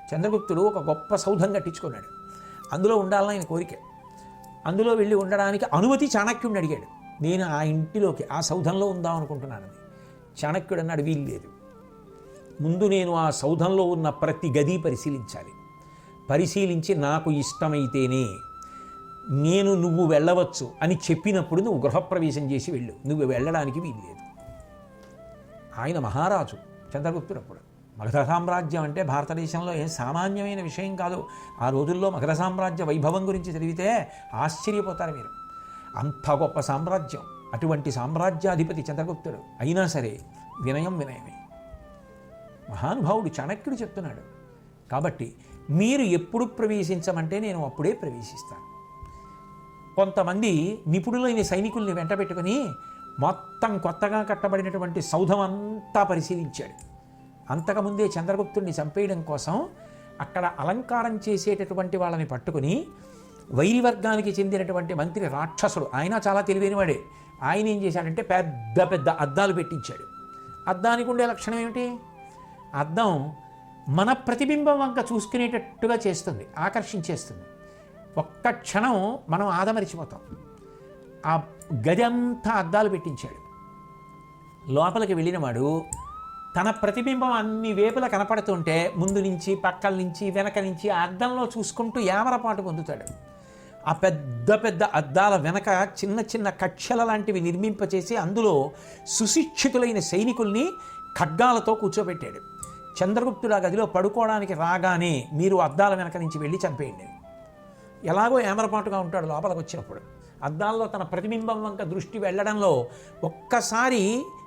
చంద్రగుప్తుడు ఒక గొప్ప సౌధం కట్టించుకున్నాడు. అందులో ఉండాలని ఆయన కోరిక. అందులో వెళ్ళి ఉండడానికి అనుమతి చాణక్యుడిని అడిగాడు. నేను ఆ ఇంటిలోకి ఆ సౌధంలో ఉందాం అనుకుంటున్నానని. చాణక్యుడు అన్నాడు, వీలు లేదు. ముందు నేను ఆ సౌధంలో ఉన్న ప్రతి గది పరిశీలించాలి. పరిశీలించి నాకు ఇష్టమైతేనే నువ్వు వెళ్ళవచ్చు అని చెప్పినప్పుడు నువ్వు గృహప్రవేశం చేసి వెళ్ళు. నువ్వు వెళ్ళడానికి వీలు లేదు. ఆయన మహారాజు చంద్రగుప్తుడు. అప్పుడు మగధ సామ్రాజ్యం అంటే భారతదేశంలో ఏం సామాన్యమైన విషయం కాదు. ఆ రోజుల్లో మగధ సామ్రాజ్య వైభవం గురించి చదివితే ఆశ్చర్యపోతారు మీరు. అంత గొప్ప సామ్రాజ్యం. అటువంటి సామ్రాజ్యాధిపతి చంద్రగుప్తుడు. అయినా సరే వినయమే. మహానుభావుడు చాణక్యుడు చెప్తున్నాడు. కాబట్టి మీరు ఎప్పుడు ప్రవేశించమంటే నేను అప్పుడే ప్రవేశిస్తాను. కొంతమంది నిపుణులైన సైనికుల్ని వెంట పెట్టుకుని మొత్తం కొత్తగా కట్టబడినటువంటి సౌధం అంతా పరిశీలించాడు. అంతకుముందే చంద్రగుప్తుడిని చంపేయడం కోసం అక్కడ అలంకారం చేసేటటువంటి వాళ్ళని పట్టుకుని వైరి వర్గానికి చెందినటువంటి మంత్రి రాక్షసుడు, ఆయన చాలా తెలివైనవాడే. ఆయన ఏం చేశాడంటే పెద్ద పెద్ద అద్దాలు పెట్టించాడు. అద్దానికి ఉండే లక్షణం ఏమిటి? అద్దం మన ప్రతిబింబం వంక చూసుకునేటట్టుగా చేస్తుంది, ఆకర్షించేస్తుంది. ఒక్క క్షణం మనం ఆదమరిచిపోతాం. ఆ గది అంతా అద్దాలు పెట్టించాడు. లోపలికి వెళ్ళినవాడు తన ప్రతిబింబం అన్ని వేపులా కనపడుతుంటే ముందు నుంచి, పక్కల నుంచి, వెనక నుంచి ఆ అద్దంలో చూసుకుంటూ యామరపాటు పొందుతాడు. ఆ పెద్ద పెద్ద అద్దాల వెనక చిన్న చిన్న కక్షల లాంటివి నిర్మింపచేసి అందులో సుశిక్షితులైన సైనికుల్ని ఖడ్గాలతో కూర్చోబెట్టాడు. చంద్రగుప్తుడు ఆ గదిలో పడుకోవడానికి రాగానే మీరు అద్దాల వెనక నుంచి వెళ్ళి చంపేయండి. ఎలాగో ఏమరపాటుగా ఉంటాడు లోపలికి వచ్చినప్పుడు. అద్దాల్లో తన ప్రతిబింబం వంక దృష్టి వెళ్ళడంలో ఒక్కసారి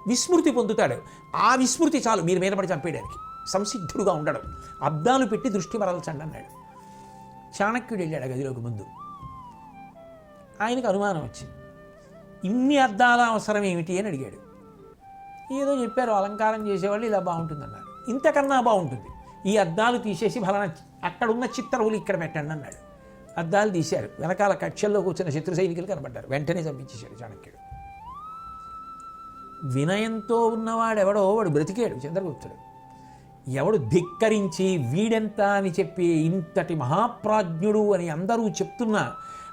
విస్మృతి పొందుతాడు. ఆ విస్మృతి చాలు మీరు మీద పడి చంపేయడానికి. సంసిద్ధుడుగా ఉండడం. అద్దాలు పెట్టి దృష్టి మరల్చండి అన్నాడు. చాణక్యుడు వెళ్ళాడు ఆ గదిలోకి. ముందు ఆయనకు అనుమానం వచ్చింది. ఇన్ని అద్దాల అవసరం ఏమిటి అని అడిగాడు. ఏదో చెప్పారు, అలంకారం చేసేవాళ్ళు ఇలా బాగుంటుందన్నారు. ఇంతకన్నా బాగుంటుంది, ఈ అద్దాలు తీసేసి ఫలానా అక్కడున్న చిత్రవులు ఇక్కడ పెట్టండి అన్నాడు. అద్దాలు తీశారు. వెనకాల కక్షల్లో కూర్చున్న శత్రు సైనికులు కనబడ్డారు. వెంటనే చంపించేశాడు చాణక్యుడు. వినయంతో ఉన్నవాడెవడో వాడు బ్రతికాడు చంద్రగుప్తుడు. ఎవడు ధిక్కరించి వీడెంత అని చెప్పి ఇంతటి మహాప్రాజ్ఞుడు అని అందరూ చెప్తున్నా,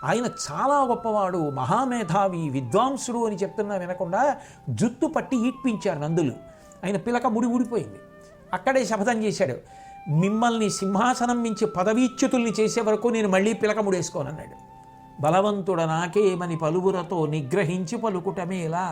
ఆయన చాలా గొప్పవాడు, మహామేధావి, విద్వాంసుడు అని చెప్తున్నా వినకుండా జుత్తు పట్టి ఈడ్పించారు నందులు. ఆయన పిలక ఊడిపోయింది. అక్కడే శపథం చేశాడు, మిమ్మల్ని సింహాసనం మించి పదవీచ్యుతుల్ని చేసే వరకు నేను మళ్ళీ పిలక ముడేసుకోనన్నాడు. బలవంతుడ నాకేమని పలువురతో నిగ్రహించి పలుకుటమేలా